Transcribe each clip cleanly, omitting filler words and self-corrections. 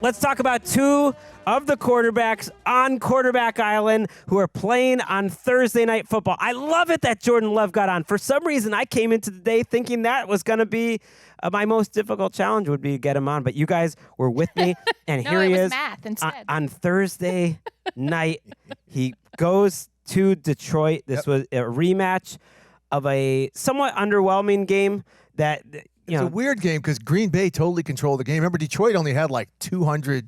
Let's talk about two of the quarterbacks on Quarterback Island who are playing on Thursday Night Football. I love it that Jordan Love got on. For some reason, I came into the day thinking that was going to be my most difficult challenge would be to get him on. But you guys were with me, and No, here he it was is math instead. on Thursday night. He goes to Detroit. This was a rematch of a somewhat underwhelming game that It's a weird game because Green Bay totally controlled the game. Remember, Detroit only had like 200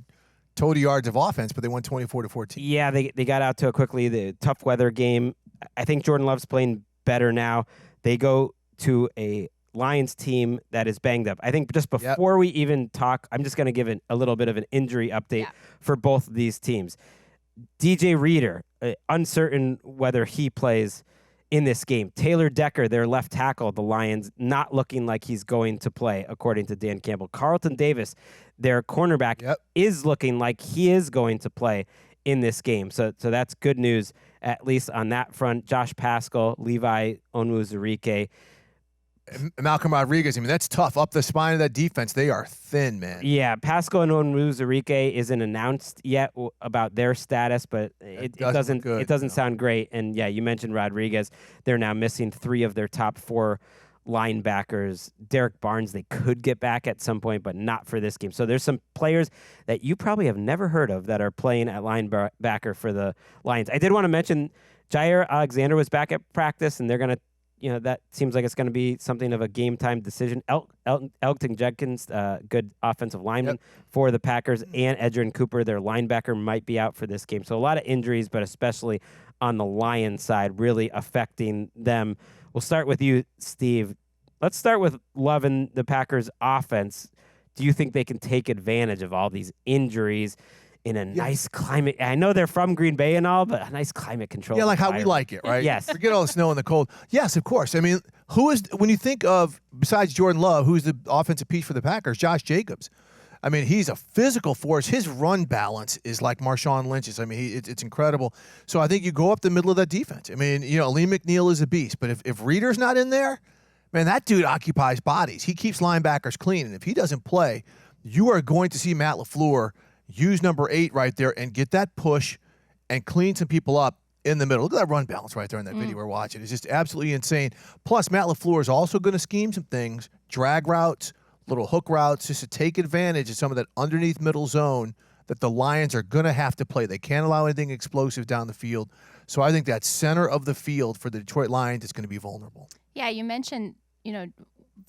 total yards of offense, but they won 24-14. Yeah, they got out to it quickly. The tough weather game. I think Jordan Love's playing better now. They go to a Lions team that is banged up. I think just before we even talk, I'm just going to give a little bit of an injury update for both of these teams. DJ Reader, uncertain whether he plays in this game. Taylor Decker, their left tackle, the Lions, not looking like he's going to play, according to Dan Campbell. Carlton Davis, their cornerback, is looking like he is going to play in this game. So that's good news, at least on that front. Josh Paschal, Levi Onwuzurike. Malcolm Rodriguez, I mean, that's tough. Up the spine of that defense, they are thin, man. Yeah, Paschal and Onwuzurike isn't announced yet about their status, but it doesn't sound great. And yeah, you mentioned Rodriguez. They're now missing 3 of their top 4 linebackers. Derek Barnes, they could get back at some point, but not for this game. So there's some players that you probably have never heard of that are playing at linebacker for the Lions. I did want to mention Jair Alexander was back at practice, and they're going to that seems like it's going to be something of a game-time decision. Elgton Jenkins, good offensive lineman for the Packers, and Edgerrin Cooper, their linebacker, might be out for this game. So a lot of injuries, but especially on the Lions side, really affecting them. We'll start with you, Steve. Let's start with Love and the Packers' offense. Do you think they can take advantage of all these injuries in a nice climate? I know they're from Green Bay and all, but a nice climate control. Yeah, like how we like it, right? Yes. Forget all the snow and the cold. Yes, of course. I mean, when you think of, besides Jordan Love, who's the offensive piece for the Packers? Josh Jacobs. I mean, he's a physical force. His run balance is like Marshawn Lynch's. I mean, it's incredible. So I think you go up the middle of that defense. I mean, Lee McNeil is a beast, but if Reader's not in there, man, that dude occupies bodies. He keeps linebackers clean, and if he doesn't play, you are going to see Matt LaFleur use number 8 right there and get that push and clean some people up in the middle. Look at that run balance right there in that video we're watching. It's just absolutely insane. Plus, Matt LaFleur is also going to scheme some things, drag routes, little hook routes, just to take advantage of some of that underneath middle zone that the Lions are going to have to play. They can't allow anything explosive down the field. So I think that center of the field for the Detroit Lions is going to be vulnerable. Yeah, you mentioned,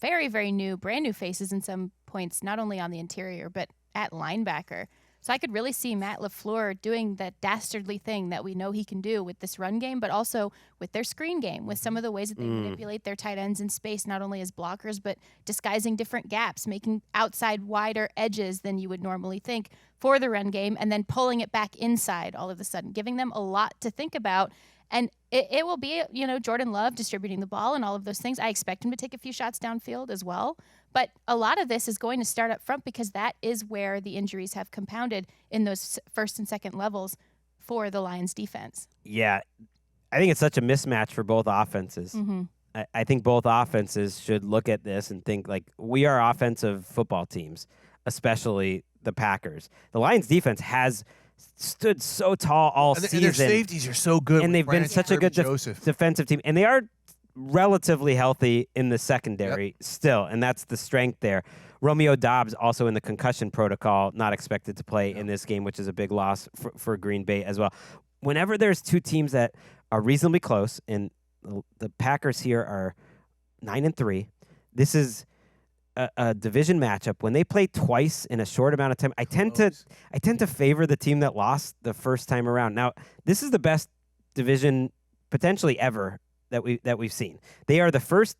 very, very brand new faces in some points, not only on the interior, but at linebacker. So I could really see Matt LaFleur doing that dastardly thing that we know he can do with this run game, but also with their screen game, with some of the ways that they manipulate their tight ends in space, not only as blockers, but disguising different gaps, making outside wider edges than you would normally think for the run game, and then pulling it back inside all of a sudden, giving them a lot to think about. And it will be, Jordan Love distributing the ball and all of those things. I expect him to take a few shots downfield as well. But a lot of this is going to start up front because that is where the injuries have compounded in those first and second levels for the Lions defense. Yeah, I think it's such a mismatch for both offenses. Mm-hmm. I think both offenses should look at this and think, like, we are offensive football teams, especially the Packers. The Lions defense has stood so tall all season. And their safeties are so good. And they've been such a good defensive team. And they are relatively healthy in the secondary still, and that's the strength there. Romeo Doubs also in the concussion protocol, not expected to play in this game, which is a big loss for Green Bay as well. Whenever there's two teams that are reasonably close, and the Packers here are 9-3, this is a division matchup. When they play twice in a short amount of time, I tend to favor the team that lost the first time around. Now, this is the best division potentially ever that we've seen. They are the first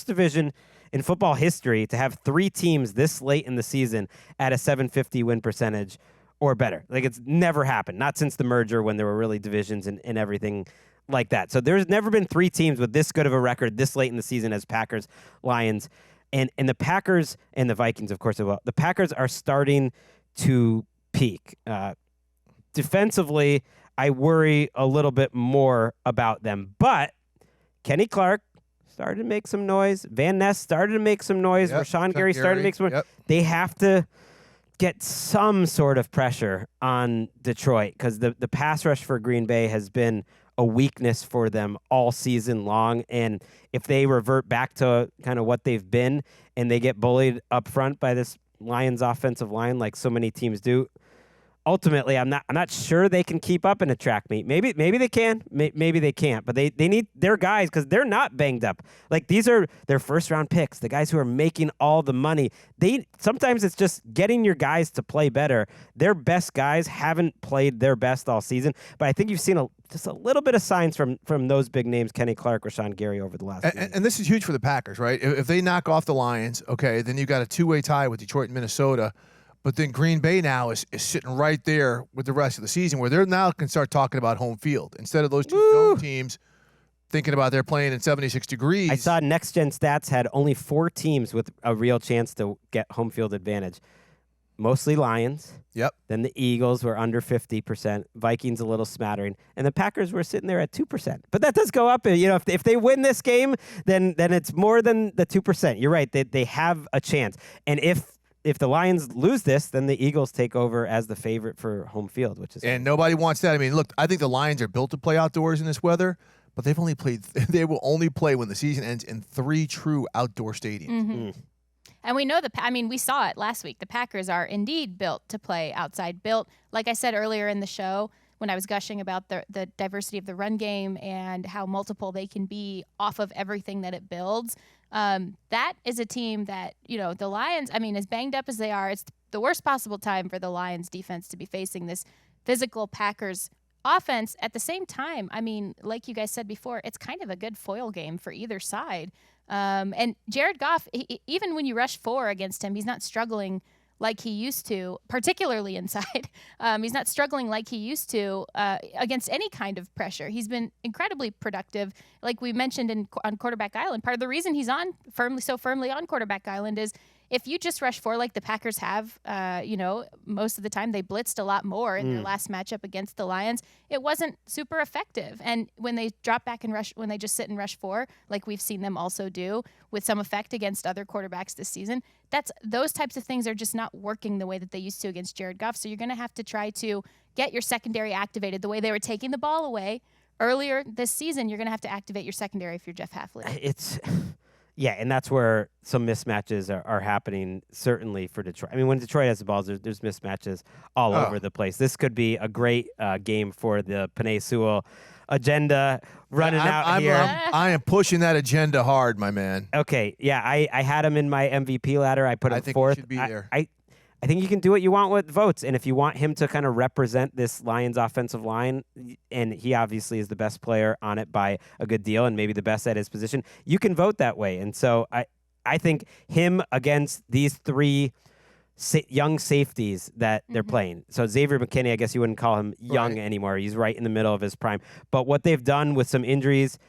division in football history to have 3 teams this late in the season at a 750 win percentage or better. Like, it's never happened, not since the merger when there were really divisions and everything like that. So there's never been 3 teams with this good of a record this late in the season as Packers, Lions, and the Packers and the Vikings, of course, as well. The Packers are starting to peak. Defensively, I worry a little bit more about them, but Kenny Clark started to make some noise. Van Ness started to make some noise. Rashawn Gary started to make some noise. They have to get some sort of pressure on Detroit, because the pass rush for Green Bay has been a weakness for them all season long. And if they revert back to kind of what they've been and they get bullied up front by this Lions offensive line like so many teams do, ultimately, I'm not sure they can keep up in a track meet. Maybe they can, maybe they can't. But they need their guys, because they're not banged up. Like, these are their first round picks, the guys who are making all the money. Sometimes it's just getting your guys to play better. Their best guys haven't played their best all season, but I think you've seen just a little bit of signs from those big names, Kenny Clark, Rashawn Gary, over the last few years. And this is huge for the Packers, right? If they knock off the Lions, okay, then you've got a two-way tie with Detroit and Minnesota. But then Green Bay now is sitting right there with the rest of the season, where they're now can start talking about home field instead of those two dome teams thinking about they're playing in 76 degrees. I saw Next Gen Stats had only 4 teams with a real chance to get home field advantage. Mostly Lions. Yep. Then the Eagles were under 50%. Vikings a little smattering, and the Packers were sitting there at 2%. But that does go up. You know, if they win this game, then it's more than the 2%. You're right. They have a chance. And if the Lions lose this, then the Eagles take over as the favorite for home field, which is nobody wants that. I mean, look, I think the Lions are built to play outdoors in this weather, but they will only play when the season ends in 3 true outdoor stadiums. Mm-hmm. And we know we saw it last week. The Packers are indeed built to play outside. Built, like I said earlier in the show, when I was gushing about the diversity of the run game and how multiple they can be off of everything that it builds. That is a team that, the Lions, as banged up as they are, it's the worst possible time for the Lions defense to be facing this physical Packers offense. At the same time, like you guys said before, it's kind of a good foil game for either side. And Jared Goff, even when you rush 4 against him, he's not struggling like he used to, particularly inside. He's not struggling like he used to against any kind of pressure. He's been incredibly productive. Like we mentioned on Quarterback Island, part of the reason he's so firmly on Quarterback Island is if you just rush 4 like the Packers have, most of the time they blitzed a lot more in their last matchup against the Lions. It wasn't super effective. And when they drop back and rush, when they just sit and rush 4, like we've seen them also do with some effect against other quarterbacks this season, those types of things are just not working the way that they used to against Jared Goff. So you're going to have to try to get your secondary activated the way they were taking the ball away earlier this season. You're going to have to activate your secondary if you're Jeff Hafley. Yeah, and that's where some mismatches are happening, certainly for Detroit. When Detroit has the balls, there's mismatches all over the place. This could be a great game for the Penei Sewell agenda running out here. I am pushing that agenda hard, my man. Okay, yeah, I had him in my MVP ladder. I put him 4th. I think he should be there. I think you can do what you want with votes. And if you want him to kind of represent this Lions offensive line, and he obviously is the best player on it by a good deal and maybe the best at his position, you can vote that way. And so I think him against these 3 young safeties that they're playing. So Xavier McKinney, I guess you wouldn't call him young anymore. He's right in the middle of his prime. But what they've done with some injuries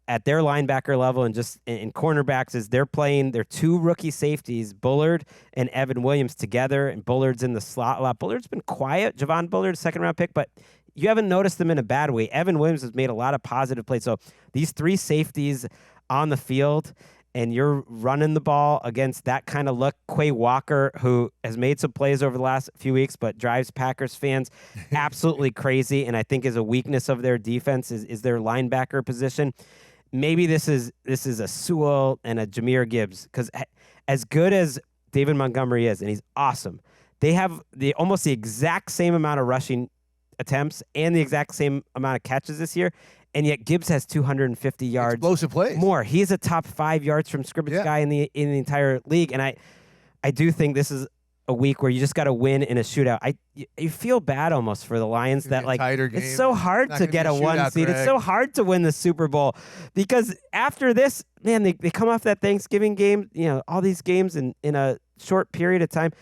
at their linebacker level and just in cornerbacks is they're playing their 2 rookie safeties, Bullard and Evan Williams, together, and Bullard's in the slot a lot. Bullard's been quiet, Javon Bullard, 2nd-round pick, but you haven't noticed them in a bad way. Evan Williams has made a lot of positive plays. So these 3 safeties on the field, and you're running the ball against that kind of look. Quay Walker, who has made some plays over the last few weeks, but drives Packers fans absolutely crazy, and I think is a weakness of their defense is their linebacker position. Maybe this is a Sewell and a Jahmyr Gibbs, because as good as David Montgomery is, and he's awesome, they have almost the exact same amount of rushing attempts and the exact same amount of catches this year. And yet Gibbs has 250 yards. Explosive plays. More. He's a top 5 yards from scrimmage guy in the entire league. And I do think this is a week where you just got to win in a shootout. You feel bad almost for the Lions that it's so hard to get a 1 seed. It's so hard to win the Super Bowl because after this, man, they come off that Thanksgiving game, all these games in a short period of time.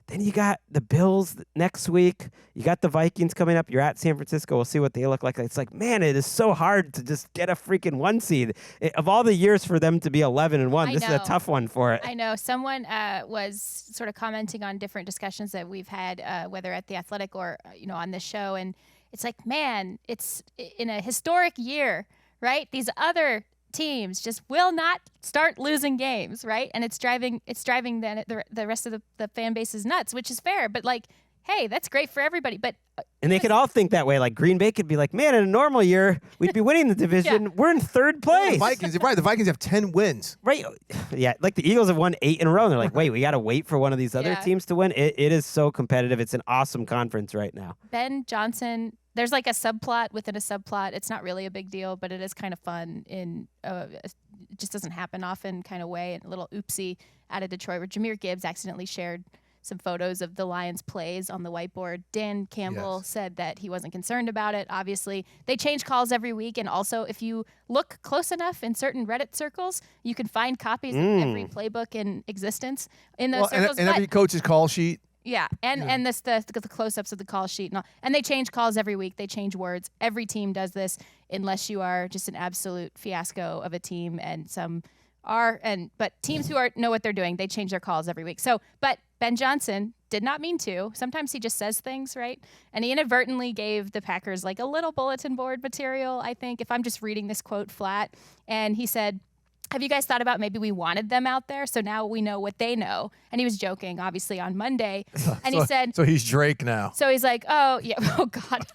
Then you got the Bills next week. You got the Vikings coming up. You're at San Francisco. We'll see what they look like. It's like, man, it is so hard to just get a freaking 1 seed. Of all the years for them to be 11-1, this is a tough one for it. I know. Someone was sort of commenting on different discussions that we've had, whether at The Athletic or on this show, and it's like, man, it's in a historic year, right? These other teams just will not start losing games, right? And it's driving the rest of the fan base is nuts, which is fair. But like, hey, that's great for everybody. But and they could all think that way. Like Green Bay could be like, man, in a normal year, we'd be winning the division. Yeah. We're in third place. The Vikings, right? The Vikings have 10 wins. Right. Yeah. Like the Eagles have won 8 in a row. And they're like, wait, we got to wait for one of these other teams to win. It is so competitive. It's an awesome conference right now. Ben Johnson, there's like a subplot within a subplot. It's not really a big deal, but it is kind of fun in it just doesn't happen often kind of way. And a little oopsie out of Detroit where Jahmyr Gibbs accidentally shared some photos of the Lions' plays on the whiteboard. Dan Campbell said that he wasn't concerned about it. Obviously, they change calls every week. And also, if you look close enough in certain Reddit circles, you can find copies of every playbook in existence in those circles. And every coach's call sheet. Yeah, and the close-ups of the call sheet. And they change calls every week. They change words. Every team does this unless you are just an absolute fiasco of a team. And some are, but teams who know what they're doing, they change their calls every week. So, but Ben Johnson did not mean to. Sometimes he just says things, right? And he inadvertently gave the Packers like a little bulletin board material, I think, if I'm just reading this quote flat. And he said, have you guys thought about maybe we wanted them out there? So now we know what they know. And he was joking, obviously, on Monday. And he said... So he's Drake now. So he's like, oh, yeah. Oh, God.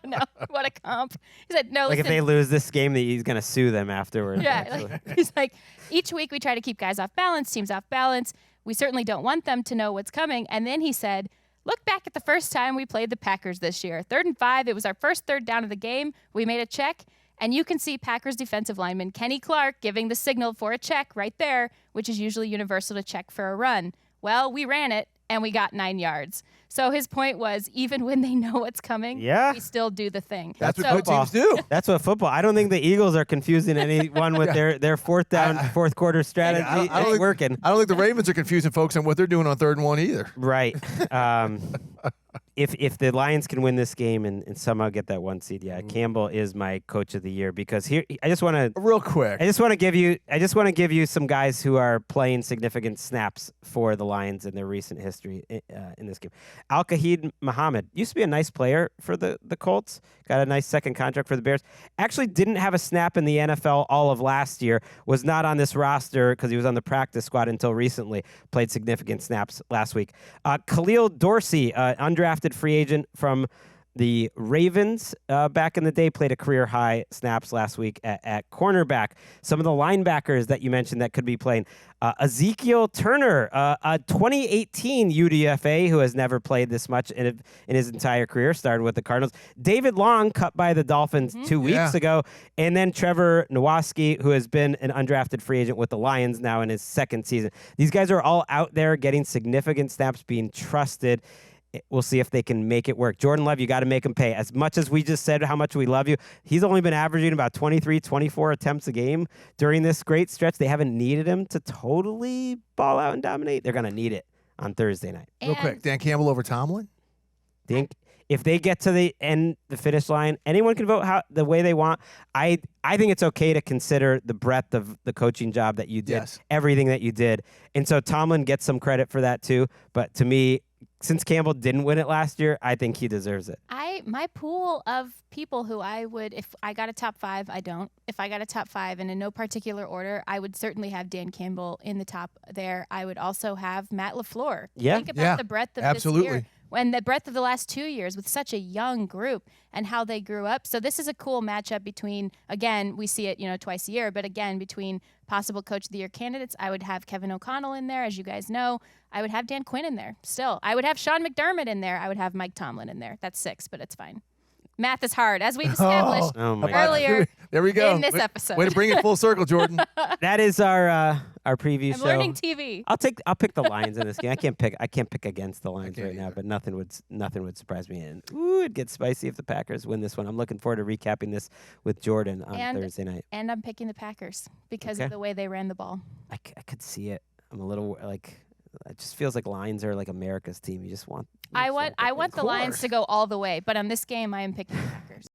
No, what a comp. He said, no, like listen. if they lose this game, he's going to sue them afterwards. Yeah. He's like, each week we try to keep guys off balance, teams off balance. We certainly don't want them to know what's coming. And then he said, look back at the first time we played the Packers this year. 3rd and 5. It was our first third down of the game. We made a check. And you can see Packers defensive lineman Kenny Clark giving the signal for a check right there, which is usually universal to check for a run. Well, we ran it, and we got 9 yards. So his point was, even when they know what's coming, we still do the thing. That's what good teams do. That's what football. I don't think the Eagles are confusing anyone with their fourth quarter strategy. It's working. I don't think the Ravens are confusing folks on what they're doing on 3rd and 1 either. Right. If the Lions can win this game and somehow get that 1 seed, Campbell is my coach of the year because here I just want to real quick. I just want to give you some guys who are playing significant snaps for the Lions in their recent history in this game. Al-Qaid Muhammad used to be a nice player for the Colts. Got a nice second contract for the Bears. Actually didn't have a snap in the NFL all of last year. Was not on this roster because he was on the practice squad until recently. Played significant snaps last week. Khalil Dorsey, undrafted free agent from the Ravens back in the day, played a career-high snaps last week at cornerback. Some of the linebackers that you mentioned that could be playing. Ezekiel Turner, a 2018 UDFA who has never played this much in his entire career, started with the Cardinals. David Long, cut by the Dolphins 2 weeks ago. And then Trevor Nowaski, who has been an undrafted free agent with the Lions now in his 2nd season. These guys are all out there getting significant snaps, being trusted. We'll see if they can make it work. Jordan Love, you got to make him pay. As much as we just said how much we love you, he's only been averaging about 23, 24 attempts a game during this great stretch. They haven't needed him to totally ball out and dominate. They're going to need it on Thursday night. Real quick, Dan Campbell over Tomlin? If they get to the finish line, anyone can vote the way they want. I think it's okay to consider the breadth of the coaching job that you did, everything that you did. And so Tomlin gets some credit for that too. But to me, since Campbell didn't win it last year, I think he deserves it. My pool of people who I would, if I got a top 5, I don't. If I got a top 5 and in no particular order, I would certainly have Dan Campbell in the top there. I would also have Matt LaFleur. Yeah. Think about the breadth of this year. And the breadth of the last 2 years with such a young group and how they grew up. So this is a cool matchup between, again, we see it, twice a year, but again, between possible Coach of the Year candidates, I would have Kevin O'Connell in there, as you guys know. I would have Dan Quinn in there still. I would have Sean McDermott in there. I would have Mike Tomlin in there. That's 6, but it's fine. Math is hard, as we've established earlier there we go. in this episode. Way to bring it full circle, Jordan. That is our preview show. I'm learning TV. I'll pick the Lions in this game. I can't pick against the Lions right now, but nothing would surprise me. And it gets spicy if the Packers win this one. I'm looking forward to recapping this with Jordan on Thursday night. And I'm picking the Packers because of the way they ran the ball. I could see it. I'm a little like. It just feels like Lions are like America's team. You just want. I want the Lions to go all the way, but on this game, I am picking the Packers.